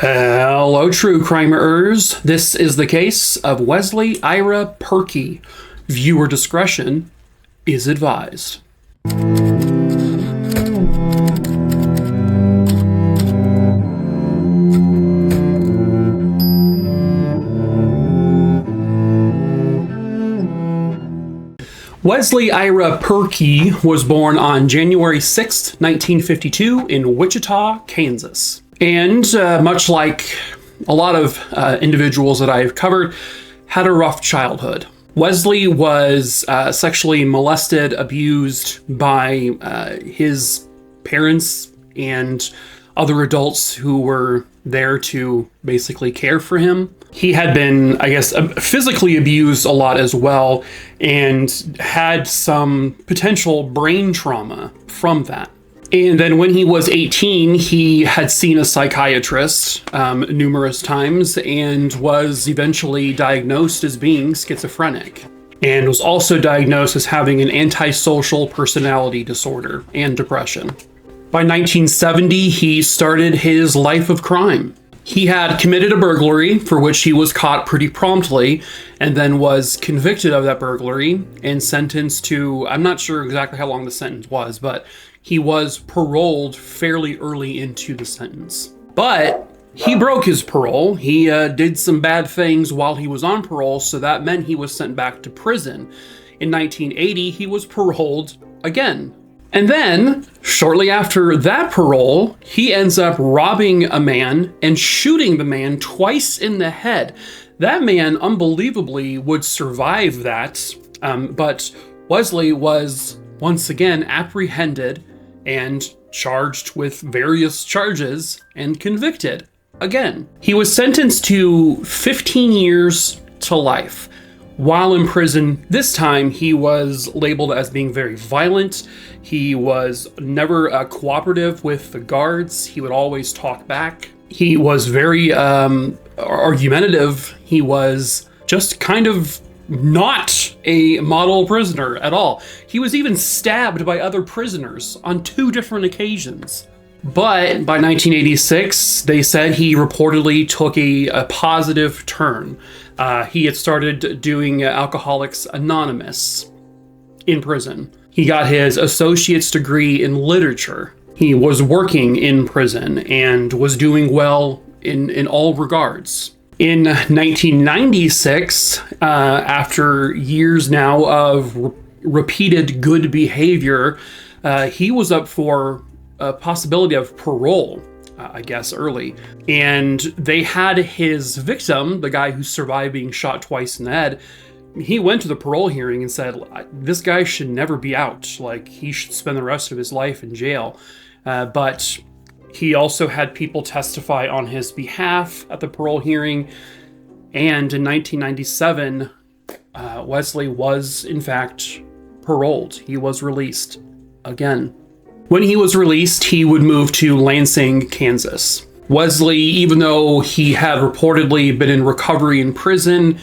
Hello, true crimerers. This is the case of Wesley Ira Purkey. Viewer discretion is advised. Wesley Ira Purkey was born on January 6, 1952 in Wichita, Kansas. And much like a lot of individuals that I've covered, had a rough childhood. Wesley was sexually molested, abused by his parents and other adults who were there to basically care for him. He had been, physically abused a lot as well, and had some potential brain trauma from that. And then when he was 18, he had seen a psychiatrist numerous times and was eventually diagnosed as being schizophrenic, and was also diagnosed as having an antisocial personality disorder and depression. By 1970, he started his life of crime. He had committed a burglary for which he was caught pretty promptly, and then was convicted of that burglary and sentenced to, I'm not sure exactly how long the sentence was, but he was paroled fairly early into the sentence. But he broke his parole. He did some bad things while he was on parole, so that meant he was sent back to prison. In 1980, he was paroled again. And then, shortly after that parole, he ends up robbing a man and shooting the man twice in the head. That man, unbelievably, would survive that, but Wesley was once again apprehended and charged with various charges and convicted again. He was sentenced to 15 years to life. While in prison, this time he was labeled as being very violent. He was never cooperative with the guards. He would always talk back. He was very argumentative. He was just kind of not a model prisoner at all. He was even stabbed by other prisoners on 2 different occasions. But by 1986, they said he reportedly took a positive turn. He had started doing Alcoholics Anonymous in prison. He got his associate's degree in literature. He was working in prison and was doing well in all regards. In 1996, after years now of repeated good behavior, he was up for a possibility of parole, early. And they had his victim, the guy who survived being shot twice in the head, he went to the parole hearing and said, this guy should never be out. Like, he should spend the rest of his life in jail. But he also had people testify on his behalf at the parole hearing. And in 1997, Wesley was, in fact, paroled. He was released again. When he was released, he would move to Lansing, Kansas. Wesley, even though he had reportedly been in recovery in prison,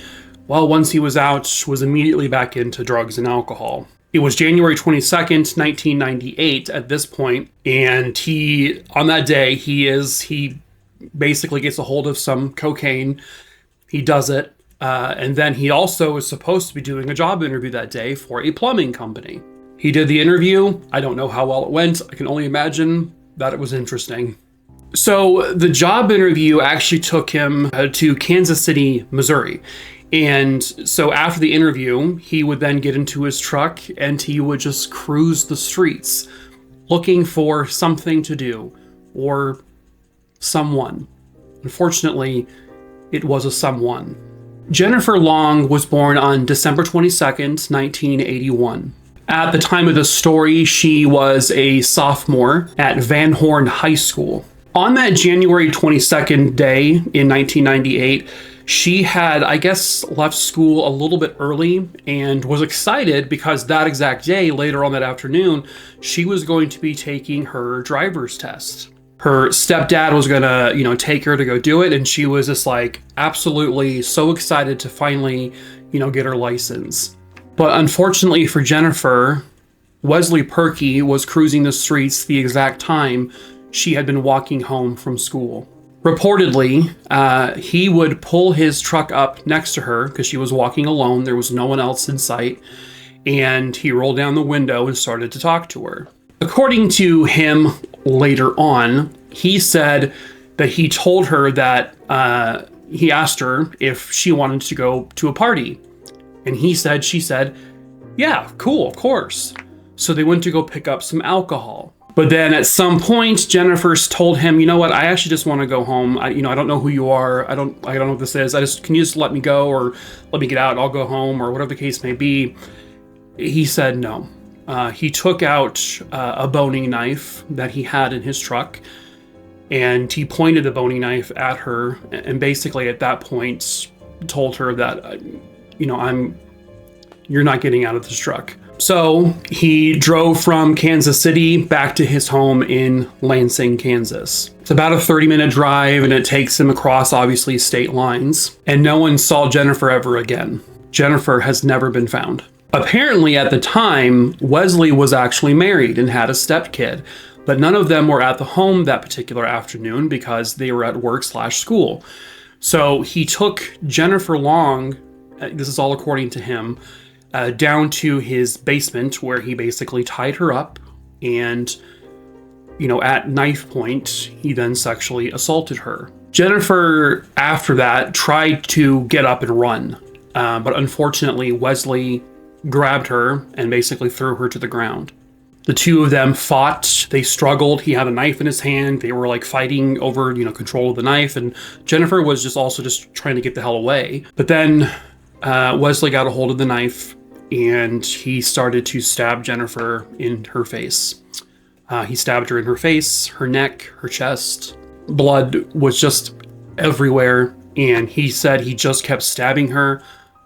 well, once he was out, was immediately back into drugs and alcohol. It was January 22nd, 1998 at this point, and on that day, he basically gets a hold of some cocaine. He does it, and then he also was supposed to be doing a job interview that day for a plumbing company. He did the interview. I don't know how well it went. I can only imagine that it was interesting. So the job interview actually took him to Kansas City, Missouri. And so after the interview, he would then get into his truck and he would just cruise the streets looking for something to do or someone. Unfortunately, it was a someone. Jennifer Long was born on December 22nd, 1981. At the time of the story, she was a sophomore at Van Horn High School. On that January 22nd day in 1998, she had, left school a little bit early and was excited because that exact day, later on that afternoon, she was going to be taking her driver's test. Her stepdad was gonna, take her to go do it, and she was just absolutely so excited to finally, get her license. But unfortunately for Jennifer, Wesley Purkey was cruising the streets the exact time she had been walking home from school. Reportedly, he would pull his truck up next to her because she was walking alone. There was no one else in sight. And he rolled down the window and started to talk to her. According to him later on, he said that he told her that he asked her if she wanted to go to a party. And she said, yeah, cool, of course. So they went to go pick up some alcohol. But then at some point, Jennifer told him, you know what, I actually just want to go home. I don't know who you are. I don't know what this is. Can you just let me go or let me get out? I'll go home or whatever the case may be. He said no. He took out a boning knife that he had in his truck and he pointed the boning knife at her and basically at that point told her that, you're not getting out of this truck. So he drove from Kansas City back to his home in Lansing, Kansas. It's about a 30-minute drive and it takes him across, obviously, state lines. And no one saw Jennifer ever again. Jennifer has never been found. Apparently, at the time, Wesley was actually married and had a stepkid, but none of them were at the home that particular afternoon because they were at work/school. So he took Jennifer Long, this is all according to him, down to his basement where he basically tied her up and, at knife point, he then sexually assaulted her. Jennifer, after that, tried to get up and run, but unfortunately, Wesley grabbed her and basically threw her to the ground. The two of them fought, they struggled, he had a knife in his hand, they were fighting over, control of the knife, and Jennifer was just trying to get the hell away. But then Wesley got a hold of the knife and he started to stab Jennifer in her face. He stabbed her in her face, her neck, her chest. Blood was just everywhere, and he said he just kept stabbing her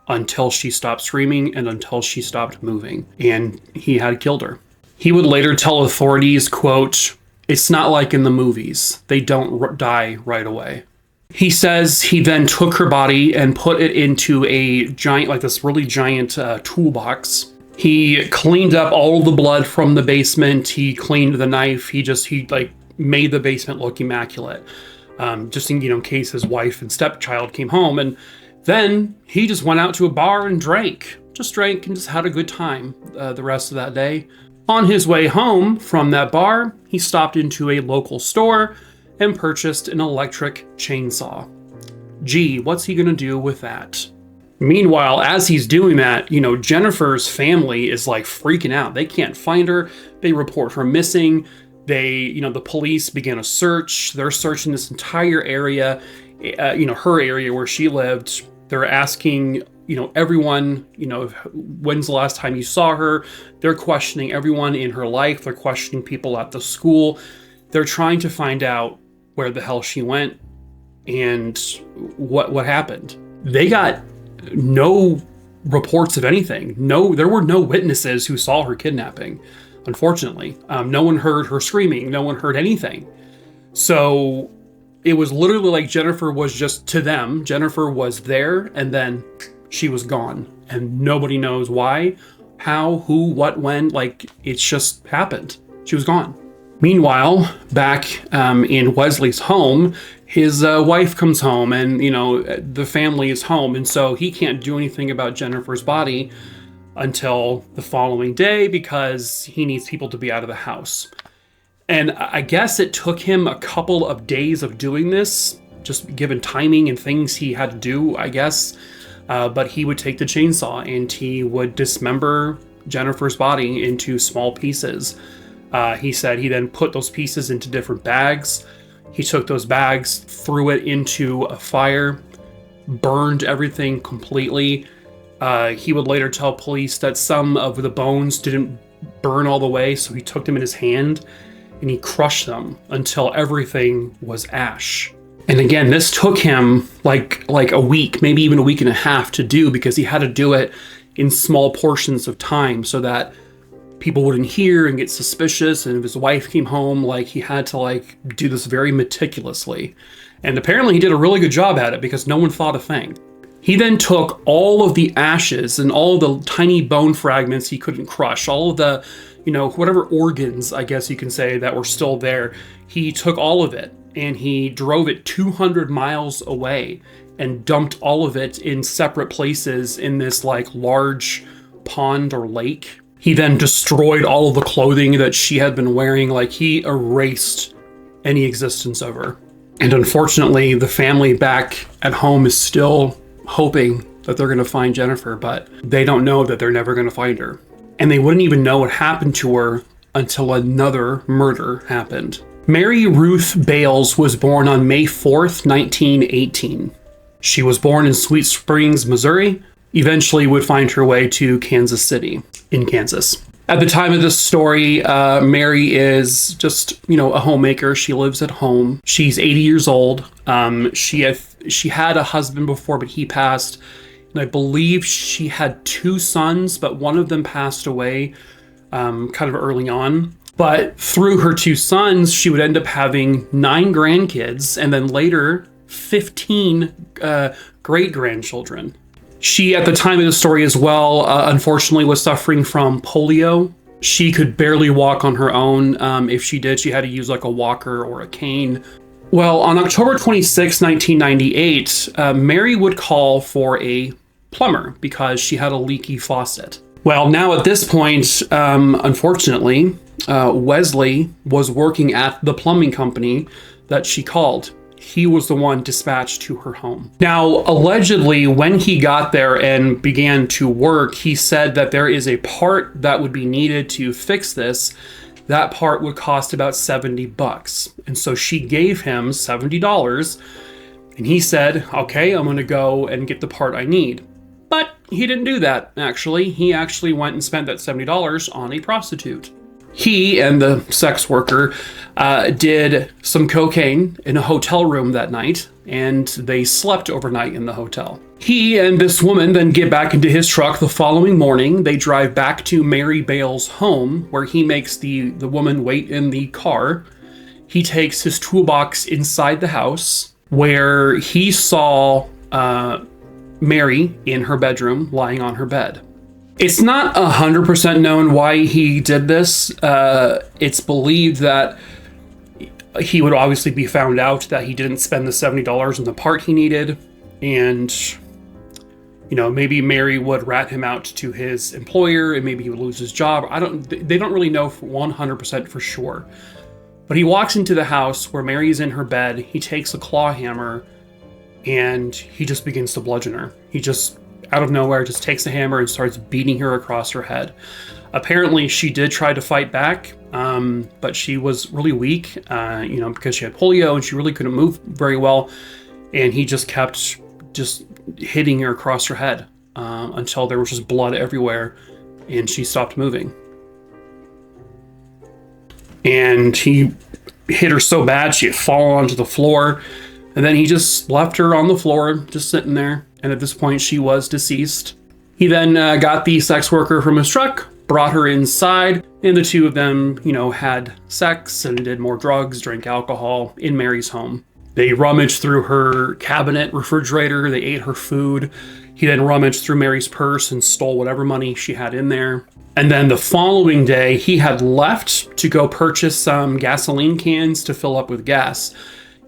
until she stopped screaming and until she stopped moving, and he had killed her. He would later tell authorities, quote, "It's not like in the movies. They don't die right away." He says he then took her body and put it into a giant, this really giant toolbox. He cleaned up all the blood from the basement. He cleaned the knife. He made the basement look immaculate, just in case his wife and stepchild came home. And then he just went out to a bar and drank and just had a good time the rest of that day. On his way home from that bar, he stopped into a local store and purchased an electric chainsaw. Gee, what's he gonna do with that? Meanwhile, as he's doing that, Jennifer's family is freaking out. They can't find her. They report her missing. The police begin a search. They're searching this entire area, her area where she lived. They're asking, everyone, when's the last time you saw her? They're questioning everyone in her life. They're questioning people at the school. They're trying to find out where the hell she went and what happened. They got no reports of anything. There were no witnesses who saw her kidnapping, unfortunately. No one heard her screaming. No one heard anything. So it was literally Jennifer was just, to them, Jennifer was there and then she was gone. And nobody knows why, how, who, what, when. It's just happened. She was gone. Meanwhile, back in Wesley's home, his wife comes home and, the family is home. And so he can't do anything about Jennifer's body until the following day because he needs people to be out of the house. And I guess it took him a couple of days of doing this, just given timing and things he had to do, I guess. But he would take the chainsaw and he would dismember Jennifer's body into small pieces. He said he then put those pieces into different bags. He took those bags, threw it into a fire, burned everything completely. He would later tell police that some of the bones didn't burn all the way, so he took them in his hand and he crushed them until everything was ash. And again, this took him like a week, maybe even a week and a half to do because he had to do it in small portions of time so that people wouldn't hear and get suspicious. And if his wife came home, he had to do this very meticulously. And apparently he did a really good job at it because no one thought a thing. He then took all of the ashes and all of the tiny bone fragments he couldn't crush, all of the, whatever organs, I guess you can say, that were still there. He took all of it and he drove it 200 miles away and dumped all of it in separate places in this like large pond or lake. He then destroyed all of the clothing that she had been wearing. Like, he erased any existence of her. And unfortunately, the family back at home is still hoping that they're going to find Jennifer, but they don't know that they're never going to find her. And they wouldn't even know what happened to her until another murder happened. Mary Ruth Bales was born on May 4th, 1918. She was born in Sweet Springs, Missouri, eventually would find her way to Kansas City in Kansas. At the time of this story, Mary is just, a homemaker. She lives at home. She's 80 years old. She had a husband before, but he passed. And I believe she had 2 sons, but one of them passed away kind of early on. But through her 2 sons, she would end up having 9 grandkids, and then later 15 great-grandchildren. She, at the time of the story as well, unfortunately was suffering from polio. She could barely walk on her own. If she did, she had to use like a walker or a cane. Well, on October 26, 1998, Mary would call for a plumber because she had a leaky faucet. Well, now at this point, unfortunately, Wesley was working at the plumbing company that she called. He was the one dispatched to her home. Now, allegedly, when he got there and began to work, he said that there is a part that would be needed to fix this. That part would cost about $70. And so she gave him $70. And he said, okay, I'm going to go and get the part I need. But he didn't do that, actually. He actually went and spent that $70 on a prostitute. He and the sex worker did some cocaine in a hotel room that night, and they slept overnight in the hotel. He and this woman then get back into his truck the following morning. They drive back to Mary Bales' home, where he makes the woman wait in the car. He takes his toolbox inside the house, where he saw Mary in her bedroom, lying on her bed. It's not 100% known why he did this. It's believed that he would obviously be found out that he didn't spend the $70 on the part he needed. And, maybe Mary would rat him out to his employer and maybe he would lose his job. They don't really know 100% for sure. But he walks into the house where Mary is in her bed. He takes a claw hammer and he just begins to bludgeon her. He just, out of nowhere, just takes a hammer and starts beating her across her head. Apparently, she did try to fight back, but she was really weak, because she had polio and she really couldn't move very well. And he just kept just hitting her across her head until there was just blood everywhere and she stopped moving. And he hit her so bad she had fallen onto the floor. And then he just left her on the floor, just sitting there. And at this point, she was deceased. He then got the sex worker from his truck, brought her inside, and the two of them, had sex and did more drugs, drank alcohol in Mary's home. They rummaged through her cabinet, refrigerator, they ate her food. He then rummaged through Mary's purse and stole whatever money she had in there. And then the following day, he had left to go purchase some gasoline cans to fill up with gas.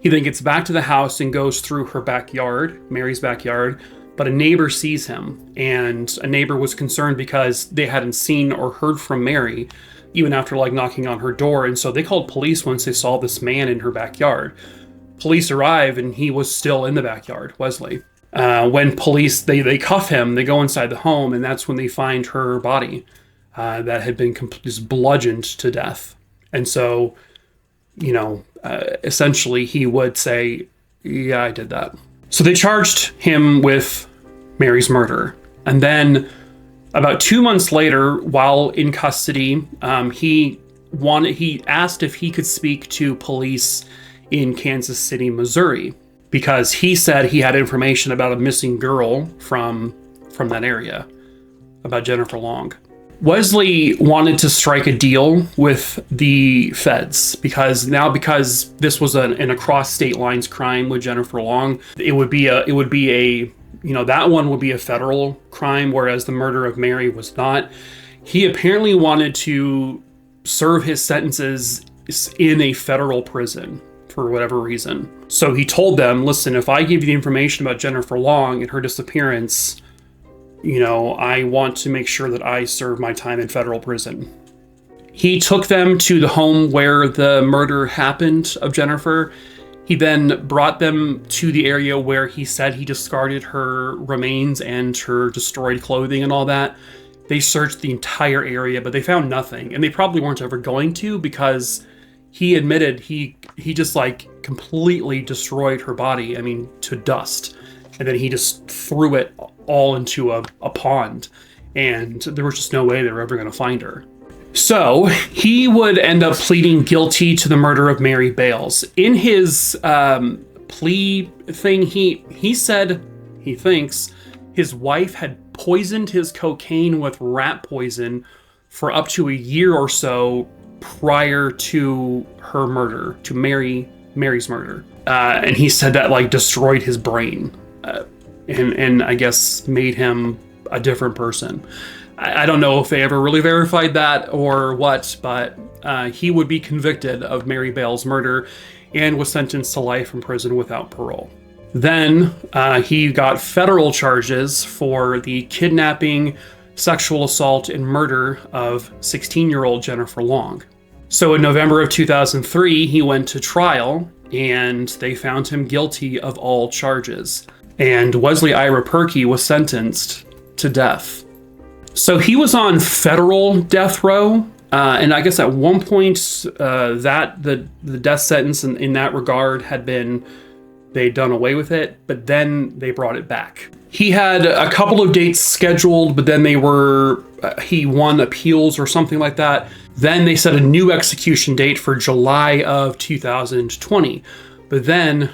He then gets back to the house and goes through her backyard, Mary's backyard, but a neighbor sees him, and a neighbor was concerned because they hadn't seen or heard from Mary, even after knocking on her door, and so they called police once they saw this man in her backyard. Police arrive, and he was still in the backyard, Wesley. When police, they cuff him, they go inside the home, and that's when they find her body that had been just bludgeoned to death. And so, essentially he would say, yeah, I did that. So they charged him with Mary's murder. And then about 2 months later, while in custody, he asked if he could speak to police in Kansas City, Missouri, because he said he had information about a missing girl from that area, about Jennifer Long. Wesley wanted to strike a deal with the feds because this was an across state lines crime with Jennifer Long. It would be a that one would be a federal crime, whereas the murder of Mary was not. He apparently wanted to serve his sentences in a federal prison for whatever reason. So he told them, listen, if I give you the information about Jennifer Long and her disappearance, I want to make sure that I serve my time in federal prison. He took them to the home where the murder happened of Jennifer. He then brought them to the area where he said he discarded her remains and her destroyed clothing and all that. They searched the entire area, but they found nothing. And they probably weren't ever going to, because he admitted he just completely destroyed her body, to dust. And then he just threw it all into a pond. And there was just no way they were ever going to find her. So he would end up pleading guilty to the murder of Mary Bales. In his plea thing, he said he thinks his wife had poisoned his cocaine with rat poison for up to a year or so prior to her murder, to Mary's murder. And he said that destroyed his brain and I guess made him a different person. I don't know if they ever really verified that or what, but he would be convicted of Mary Bales' murder and was sentenced to life in prison without parole. Then he got federal charges for the kidnapping, sexual assault, and murder of 16-year-old Jennifer Long. So in November of 2003, he went to trial, and they found him guilty of all charges. And Wesley Ira Purkey was sentenced to death. So he was on federal death row, and I guess at one point the death sentence in that regard they'd done away with it, but then they brought it back. He had a couple of dates scheduled, but then he won appeals or something like that. Then they set a new execution date for July of 2020. But then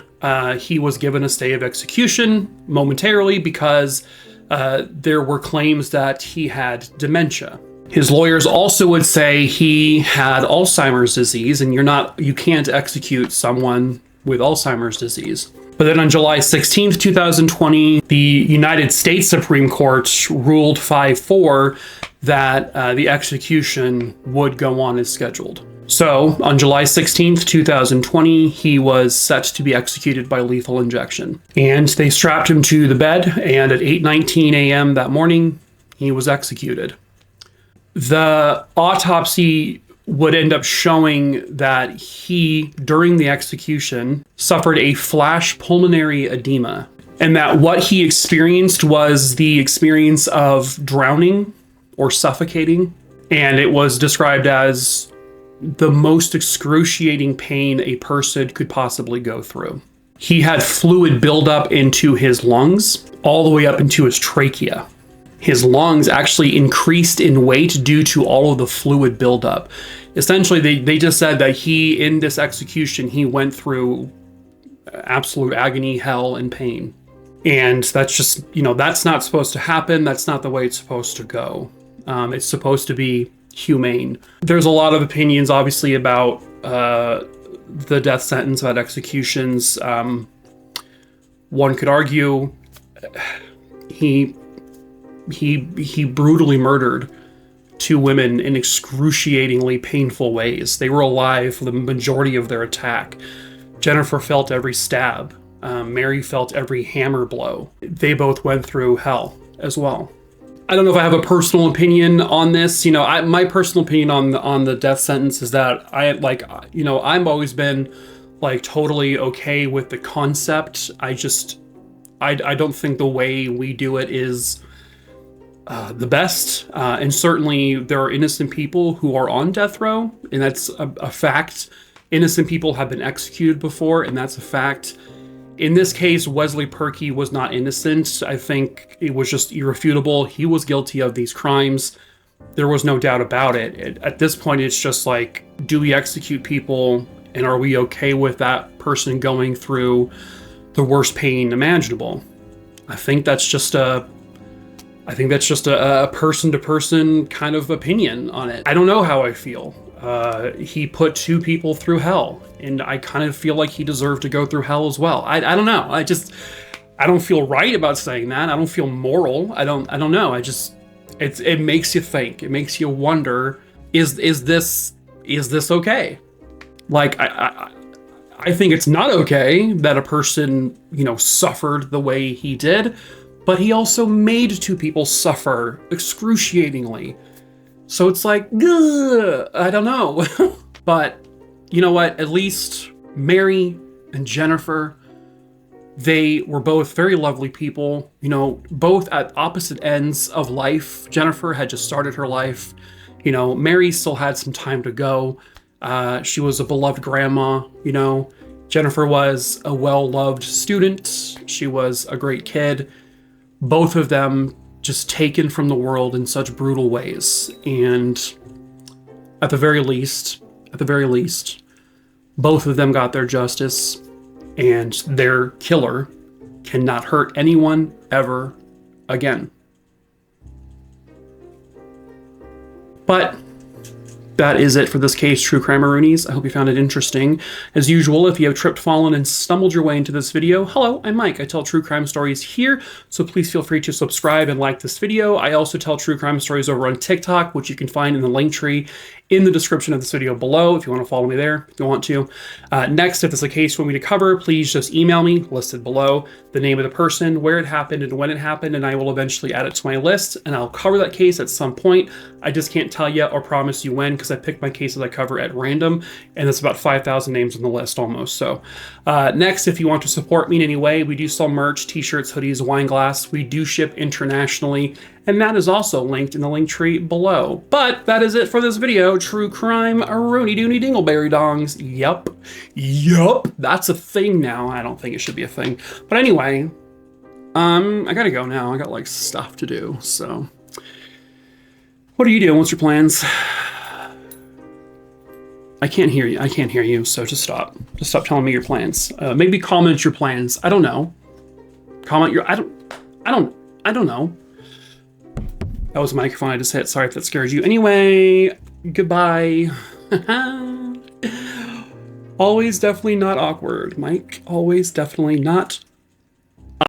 he was given a stay of execution momentarily because there were claims that he had dementia. His lawyers also would say he had Alzheimer's disease, and you can't execute someone with Alzheimer's disease. But then on July 16th, 2020, the United States Supreme Court ruled 5-4 that the execution would go on as scheduled. So on July 16th, 2020, he was set to be executed by lethal injection. And they strapped him to the bed, and at 8:19 a.m. that morning, he was executed. The autopsy would end up showing that he, during the execution, suffered a flash pulmonary edema, and that what he experienced was the experience of drowning or suffocating, and it was described as the most excruciating pain a person could possibly go through. He had fluid buildup into his lungs, all the way up into his trachea. His lungs actually increased in weight due to all of the fluid buildup. Essentially, they just said that in this execution, he went through absolute agony, hell, and pain. And that's just, that's not supposed to happen. That's not the way it's supposed to go. It's supposed to be humane. There's a lot of opinions, obviously, about the death sentence, about executions. One could argue he brutally murdered two women in excruciatingly painful ways. They were alive for the majority of their attack. Jennifer felt every stab. Mary felt every hammer blow. They both went through hell as well. I don't know if I have a personal opinion on this. My personal opinion on the death sentence is that I've always been totally okay with the concept. I don't think the way we do it is the best. And certainly there are innocent people who are on death row, and that's a fact. Innocent people have been executed before, and that's a fact. In this case, Wesley Purkey was not innocent. I think it was just irrefutable. He was guilty of these crimes. There was no doubt about it. At this point, it's just do we execute people, and are we okay with that person going through the worst pain imaginable? I think that's just a person-to-person kind of opinion on it. I don't know how I feel. He put two people through hell, and I kind of feel like he deserved to go through hell as well. I don't know. I don't feel right about saying that. I don't feel moral. I don't know. It makes you think. It makes you wonder, is this okay? I think it's not okay that a person, suffered the way he did, but he also made two people suffer excruciatingly. So it's like, ugh, I don't know. But you know what? At least Mary and Jennifer, they were both very lovely people, both at opposite ends of life. Jennifer had just started her life. Mary still had some time to go. She was a beloved grandma, Jennifer was a well-loved student. She was a great kid. Both of them just taken from the world in such brutal ways. And at the very least, both of them got their justice, and their killer cannot hurt anyone ever again. But that is it for this case, True Crime-eroonies. I hope you found it interesting. As usual, if you have tripped, fallen, and stumbled your way into this video, hello, I'm Mike. I tell true crime stories here, so please feel free to subscribe and like this video. I also tell true crime stories over on TikTok, which you can find in the link tree in the description of this video below if you want to follow me there, if you want to. Next, if there's a case you want me to cover, please just email me, listed below, the name of the person, where it happened, and when it happened, and I will eventually add it to my list, and I'll cover that case at some point. I just can't tell you or promise you when, because I pick my cases I cover at random, and it's about 5,000 names on the list almost. So next, if you want to support me in any way, we do sell merch, t-shirts, hoodies, wine glass. We do ship internationally, and that is also linked in the link tree below. But that is it for this video. True crime, rooney dooney dingleberry dongs. Yup, that's a thing now. I don't think it should be a thing. But anyway, I gotta go now. I got like stuff to do, so. What are you doing? What's your plans? I can't hear you, so just stop. Just stop telling me your plans. Maybe comment your plans. I don't know. Comment your, I don't know. That was a microphone I just hit. Sorry if that scared you. Anyway, goodbye. Always definitely not awkward, Mike. Always definitely not